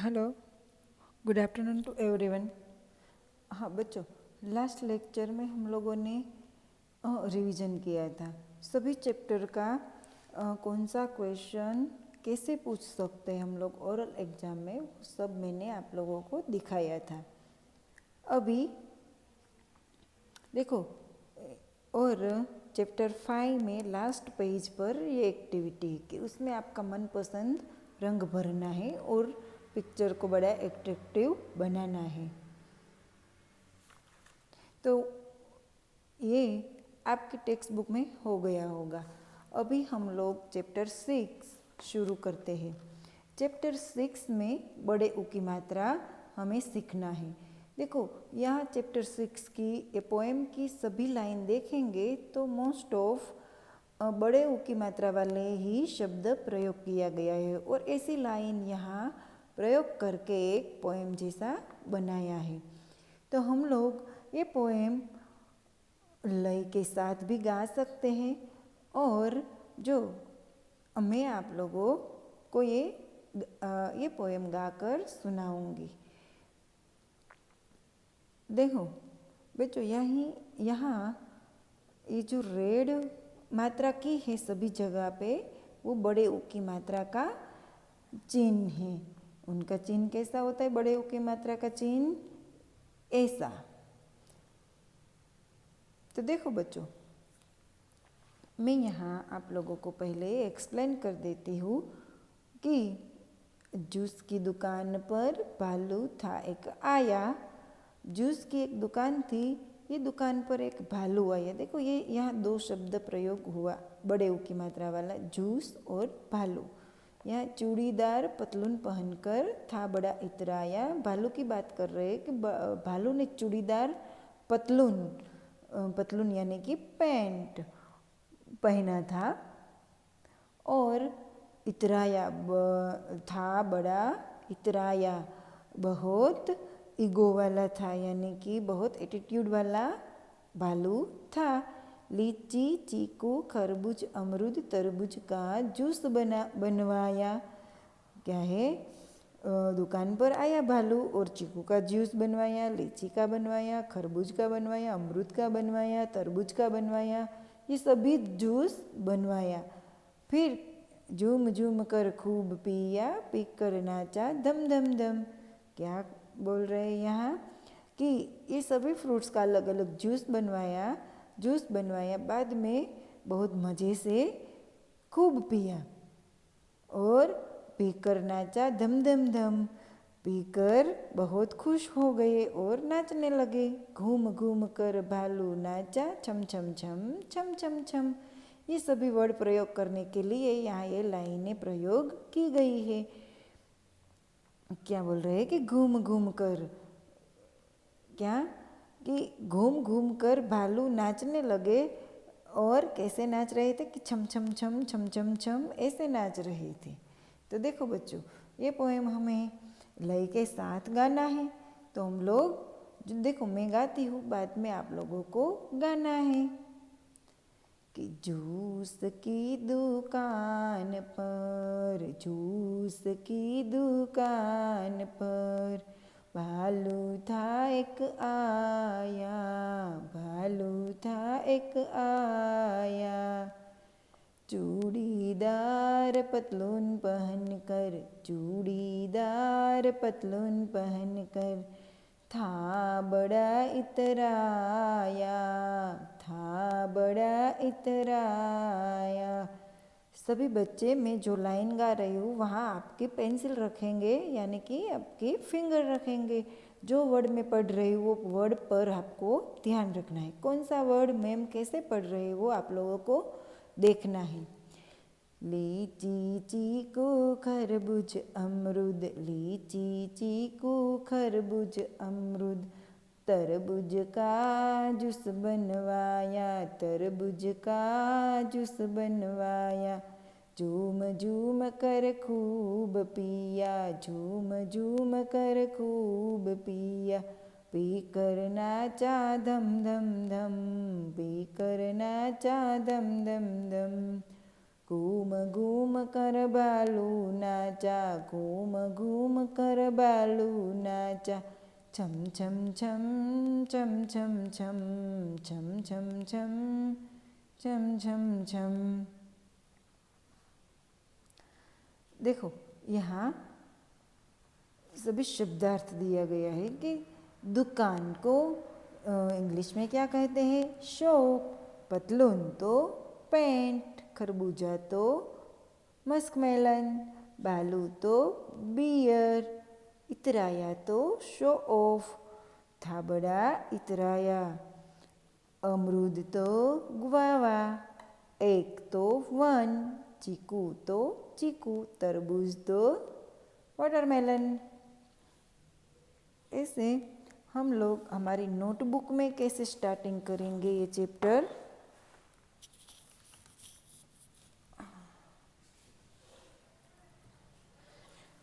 Hello, good afternoon to everyone. हाँ बच्चों, last lecture में हम लोगों ने रिवीजन किया था। सभी चैप्टर का कौन सा क्वेश्चन कैसे पूछ सकते हैं हम लोग ओरल एग्जाम में, वो सब मैंने आप लोगों को दिखाया था। अभी देखो, और चैप्टर 5 में लास्ट पेज पर ये एक्टिविटी है कि उसमें आपका मनपसंद रंग भरना है और पिक्चर को बड़ा एट्रैक्टिव बनाना है। तो ये आपकी टेक्स्ट बुक में हो गया होगा। अभी हम लोग चैप्टर 6 शुरू करते हैं। चैप्टर 6 में बड़े ऊ की मात्रा हमें सीखना है। देखो, यहाँ चैप्टर 6 की ये पोएम की सभी लाइन देखेंगे तो मोस्ट ऑफ बड़े ऊ की मात्रा वाले ही शब्द प्रयोग किया गया है और ऐसी लाइन यहाँ प्रयोग करके एक पोएम जैसा बनाया है। तो हम लोग ये पोएम लय के साथ भी गा सकते हैं और जो मैं आप लोगों को ये पोएम गाकर सुनाऊंगी। देखो बच्चों, यहाँ ये जो रेड मात्रा की है सभी जगह पे, वो बड़े ऊ की मात्रा का चिन्ह है। उनका चिन्ह कैसा होता है? बड़े ऊ की मात्रा का चिन्ह ऐसा। तो देखो बच्चों, मैं यहाँ आप लोगों को पहले एक्सप्लेन कर देती हूँ कि जूस की दुकान पर भालू था एक आया। जूस की एक दुकान थी, ये दुकान पर एक भालू आया। देखो, ये यहाँ दो शब्द प्रयोग हुआ, बड़े ऊ की मात्रा वाला, जूस और भालू। यहाँ चूड़ीदार पतलून पहनकर था बड़ा इतराया। भालू की बात कर रहे हैं कि भालू ने चूड़ीदार पतलून यानी कि पैंट पहना था और इतराया था बड़ा इतराया, बहुत ईगो वाला था, यानी कि बहुत एटीट्यूड वाला भालू था। लीची चीकू खरबूज अमरूद तरबूज का जूस बनवाया। क्या है? दुकान पर आया भालू और चीकू का जूस बनवाया, लीची का बनवाया, खरबूज का बनवाया, अमरूद का बनवाया, तरबूज का बनवाया, ये सभी जूस बनवाया। फिर झूम झूम कर खूब पिया, पी कर नाचा धम धम धम। क्या बोल रहे हैं यहाँ कि ये सभी फ्रूट्स का अलग अलग जूस बनवाया, बाद में बहुत मज़े से खूब पिया और पीकर नाचा धम धम धम। पीकर बहुत खुश हो गए और नाचने लगे। घूम घूम कर भालू नाचा छम छम छम छम छम छम। ये सभी वर्ड प्रयोग करने के लिए यहाँ ये लाइनें प्रयोग की गई है। क्या बोल रहे हैं कि घूम घूम कर, क्या कि घूम घूम कर भालू नाचने लगे और कैसे नाच रहे थे कि छम छम छम छम छम छम ऐसे नाच रहे थे। तो देखो बच्चों, ये पोएम हमें लय के साथ गाना है। तो हम लोग देखो, मैं गाती हूँ, बाद में आप लोगों को गाना है कि जूस की दुकान पर, जूस की दुकान पर भालू था एक आया, भालू था एक आया। चूड़ीदार पतलून पहनकर, चूड़ीदार पतलून पहनकर था बड़ा इतराया, था बड़ा इतराया। सभी बच्चे, मैं जो लाइन गा रही हूँ वहाँ आपकी पेंसिल रखेंगे, यानी कि आपके फिंगर रखेंगे। जो वर्ड मैं पढ़ रही हूँ वो वर्ड पर आपको ध्यान रखना है। कौन सा वर्ड मैम कैसे पढ़ रही है वो आप लोगों को देखना है। लीची चीकू खरबूज अमरूद, लीची चीकू खरबूज अमरूद, तरबूज का जूस बनवाया, तरबूज का जूस बनवाया। झूम झूम कर खूब पिया, झूम झूम कर खूब पिया, पी कर नाचा धम धम धम, पी कर नाचा धम धम धम। घूम घूम कर बालू नाचा, घूम घूम कर बालू नाचा, छम छम छम छम छम छम छम छम छम छम छम छम। देखो यहाँ सभी शब्दार्थ दिया गया है कि दुकान को इंग्लिश में क्या कहते हैं? शॉप। पतलून तो पैंट, खरबूजा तो मस्कमेलन, बालू तो बियर, इतराया तो शो ऑफ, था बड़ा इतराया, अमरूद तो गुआवा, एक तो वन, चीकू तो चीकू, तरबूज तो वाटरमेलन। ऐसे हम लोग हमारी नोटबुक में कैसे स्टार्टिंग करेंगे ये चैप्टर?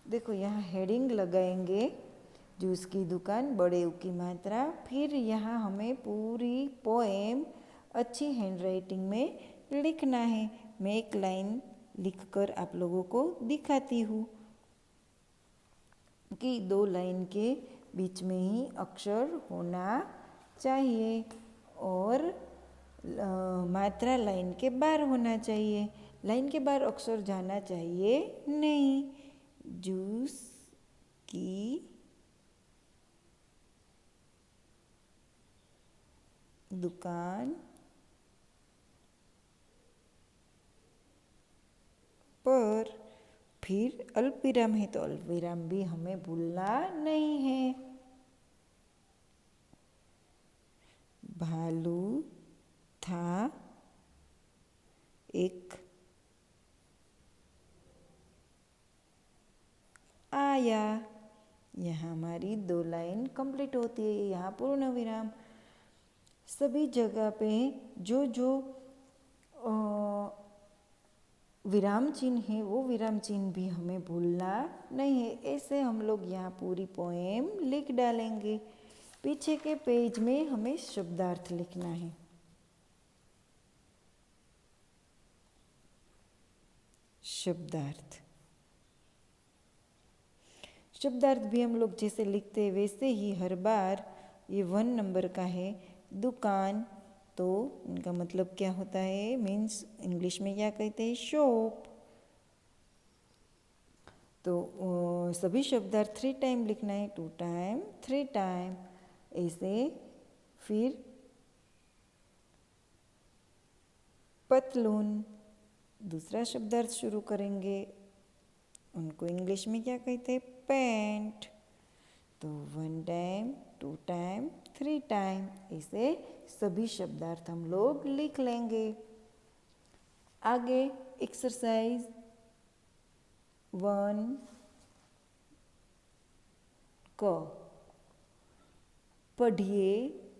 देखो यहाँ हेडिंग लगाएंगे, जूस की दुकान, बड़े ऊ की मात्रा। फिर यहाँ हमें पूरी पोएम अच्छी हैंडराइटिंग में लिखना है। मैं एक लाइन लिखकर आप लोगों को दिखाती हूँ कि 2 लाइन के बीच में ही अक्षर होना चाहिए और मात्रा लाइन के बाहर होना चाहिए। लाइन के बाहर अक्षर जाना चाहिए नहीं। जूस की दुकान पर, फिर अल्पविराम है तो अल्पविराम भी हमें भूलना नहीं है। भालू था एक आया। यहाँ हमारी 2 लाइन कंप्लीट होती है, यहाँ पूर्ण विराम। सभी जगह पे जो जो विराम चिन्ह है वो विराम चिन्ह भी हमें भूलना नहीं है। ऐसे हम लोग यहाँ पूरी पोएम लिख डालेंगे। पीछे के पेज में हमें शब्दार्थ लिखना है। शब्दार्थ शब्दार्थ भी हम लोग जैसे लिखते हैं वैसे ही हर बार। ये 1 नंबर का है। दुकान तो इनका मतलब क्या होता है? मीन्स इंग्लिश में क्या कहते हैं? शॉप। तो सभी शब्दार्थ 3 टाइम लिखना है, 2 टाइम, 3 टाइम ऐसे। फिर पतलून, दूसरा शब्दार्थ शुरू करेंगे। उनको इंग्लिश में क्या कहते हैं? पैंट। तो 1 टाइम, 2 टाइम, 3 टाइम ऐसे सभी शब्दार्थ हम लोग लिख लेंगे। आगे एक्सरसाइज 1 क, पढ़िए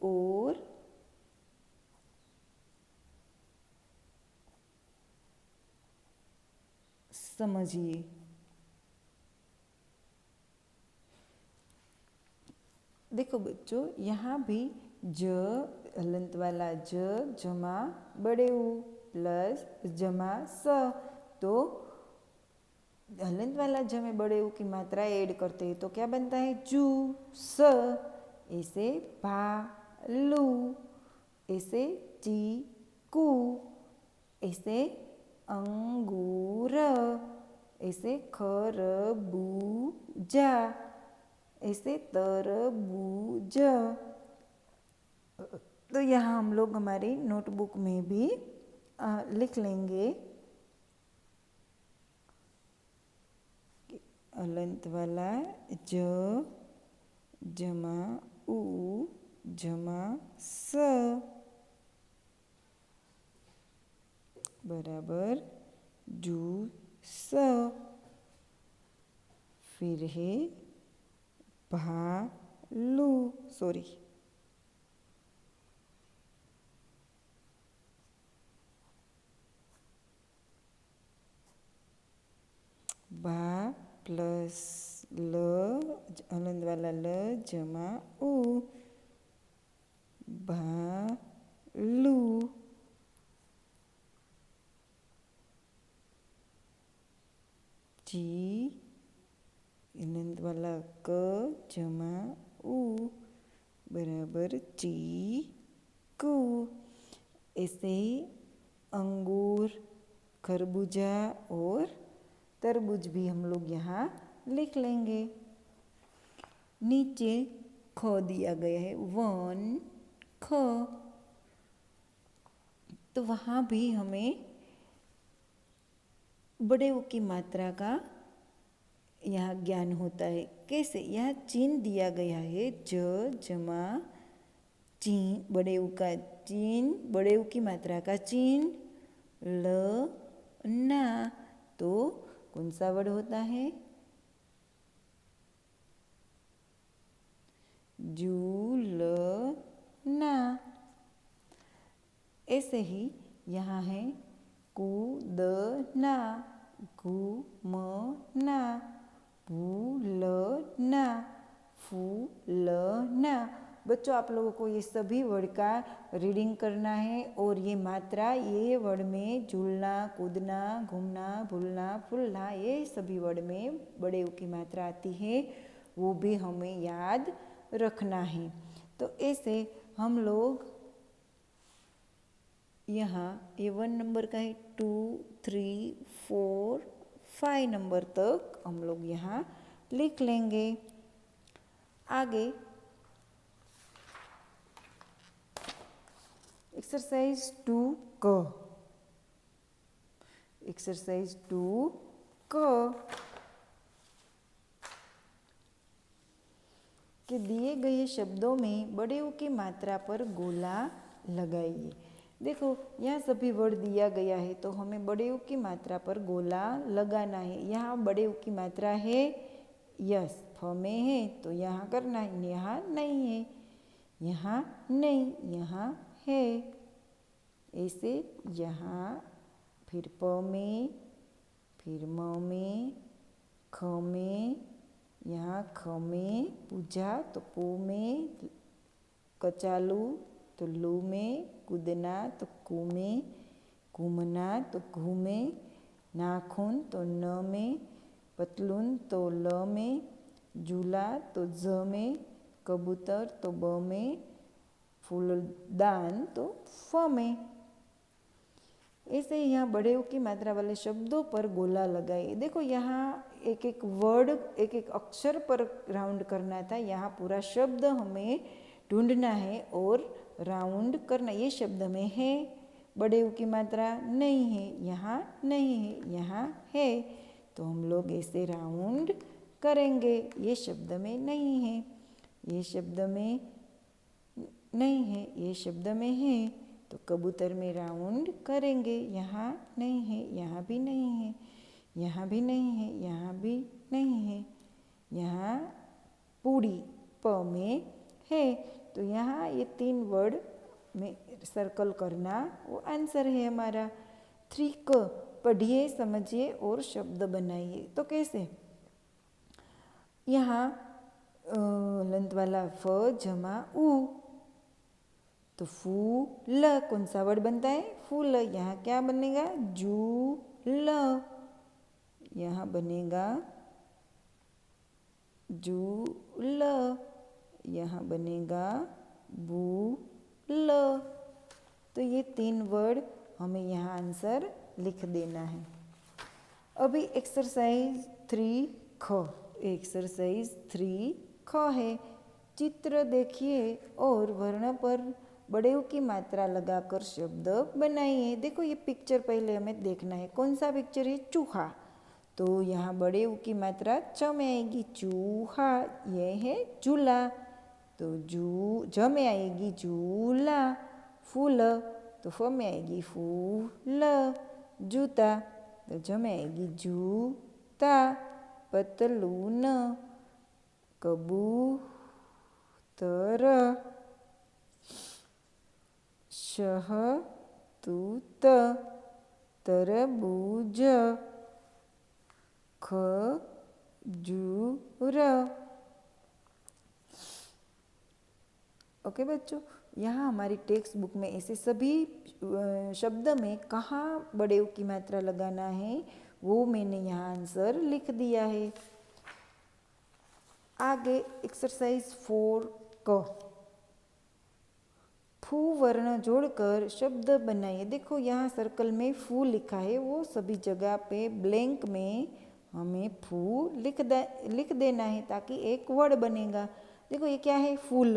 और समझिए। देखो बच्चों, यहाँ भी ज हलंत वाला ज जमा बड़े ऊ प्लस जमा स। तो हलंत वाला ज में बड़े ऊ की मात्रा ऐड करते हैं तो क्या बनता है? जू स। ऐसे भालू, ऐसे चीकू, ऐसे अंगूर, ऐसे खरबूजा, ऐसे तरबूज। तो यहाँ हम लोग हमारी नोटबुक में भी लिख लेंगे। हलंत वाला ज जमा ऊ जमा स बराबर जूस। फिर है भालू, सॉरी भा प्लस ल हलंत वाला ल जमा ऊ भालू। ची इनंत वाला क जमा उ बराबर चीकू। ऐसे ही अंगूर, खरबूजा और तरबूज भी हम लोग यहाँ लिख लेंगे। नीचे ख दिया गया है, वन ख, तो वहाँ भी हमें बड़े ऊ की मात्रा का यहाँ ज्ञान होता है। कैसे? यहाँ चिन्ह दिया गया है, ज जमा ची, बड़े ऊ का चिन्ह, बड़े ऊ की मात्रा का चिन्ह ल ना, तो कौन सा वर्ड होता है? जुलना। ऐसे ही यहाँ है कूदना, घूमना, भूलना, फूलना। बच्चों, आप लोगों को ये सभी वर्ड का रीडिंग करना है और ये मात्रा, ये वर्ड में झूलना, कूदना, घूमना, भूलना, फूलना, ये सभी वर्ड में बड़े ऊ की मात्रा आती है, वो भी हमें याद रखना है। तो ऐसे हम लोग यहाँ ये 1 नंबर का है, 2, 3, 4, 5 नंबर तक हम लोग यहाँ लिख लेंगे। आगे एक्सरसाइज 2 क, एक्सरसाइज 2 क कि दिए गए शब्दों में बड़े ऊ की मात्रा पर गोला लगाइए। देखो, यहाँ सभी वर्ड दिया गया है तो हमें बड़े ऊ की मात्रा पर गोला लगाना है। यहाँ बड़े ऊ की मात्रा है यस, फ में है तो यहाँ करना है, यहाँ नहीं है, यहाँ नहीं, यहाँ है। ऐसे यहाँ फिर प में, फिर म में, ख में, यहाँ ख में, पूजा तो पू में, कचालू तो लू में, कूदना तो कू में, घूमना तो घू में, नाखून तो न में, पतलून तो ल में, झूला तो ज में, कबूतर तो ब में, फूलदान तो फ में। ऐसे यहाँ बड़े ऊ की मात्रा वाले शब्दों पर गोला लगाए। देखो, यहाँ एक एक वर्ड, एक एक अक्षर पर राउंड करना था, यहाँ पूरा शब्द हमें ढूंढना है और राउंड करना। ये शब्द में है, बड़े ऊ की मात्रा नहीं है, यहाँ नहीं है, यहाँ है, तो हम लोग ऐसे राउंड करेंगे। ये शब्द में नहीं है, ये शब्द में नहीं है, ये शब्द में है, तो कबूतर में राउंड करेंगे। यहाँ नहीं है, यहाँ भी नहीं है, यहाँ भी नहीं है, यहाँ भी नहीं है, यहाँ पूरी प में है, तो यहाँ ये 3 वर्ड में सर्कल करना वो आंसर है हमारा। 3 क, पढ़िए, समझिए और शब्द बनाइए। तो कैसे? यहाँ लंत वाला फ जमा उ, तो फूल, कौन सा वर्ड बनता है? फूल। यहाँ क्या बनेगा? जूल, यहाँ बनेगा जूल, यहाँ बनेगा बूल। तो ये 3 वर्ड हमें यहाँ आंसर लिख देना है। अभी एक्सरसाइज 3 ख, एक्सरसाइज 3 ख है। चित्र देखिए और वर्ण पर बड़े ऊ की मात्रा लगाकर शब्द बनाइए। देखो, ये पिक्चर पहले हमें देखना है। कौन सा पिक्चर है? चूहा। तो यहाँ बड़े ऊ की मात्रा च में आएगी, चूहा। ये है झूला, तो ज में आएगी झूला। फूल तो फ में आएगी फूल। जूता तो ज में आएगी जूता। पतलून, कबूतर, शहतूत, तरबूज, खजूर। ओके बच्चों, यहाँ हमारी टेक्स्ट बुक में ऐसे सभी शब्द में कहाँ बड़े ऊ की मात्रा लगाना है वो मैंने यहाँ आंसर लिख दिया है। आगे एक्सरसाइज 4 क, फू वर्ण जोड़कर शब्द बनाइए। देखो यहाँ सर्कल में फू लिखा है, वो सभी जगह पे ब्लैंक में हमें फू लिख देना है ताकि एक वर्ड बनेगा। देखो ये क्या है, फूल,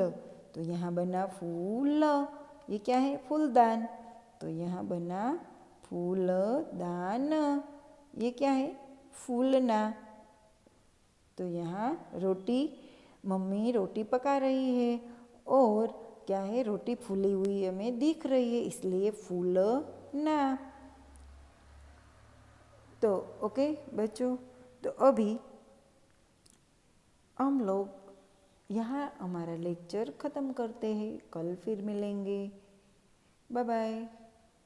तो यहाँ बना फूल। ये क्या है, फूलदान, तो यहाँ बना फूलदान। ये क्या है, फूलना, तो यहाँ रोटी, मम्मी रोटी पका रही है और क्या है, रोटी फूली हुई हमें दिख रही है, इसलिए फूलना। तो ओके बच्चों, तो अभी हम लोग यहाँ हमारा लेक्चर ख़त्म करते हैं। कल फिर मिलेंगे। Bye bye.